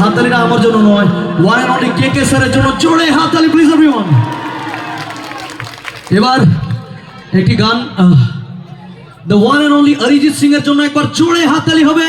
হাততালিটা আমার জন্য নয়, one and only K K স্যারের জন্য জোরে হাততালি প্লিজ এভরিওয়ান। এবার একটি গান the one and only Arijit Singh এর জন্য একবার জোরে হাততালি হবে।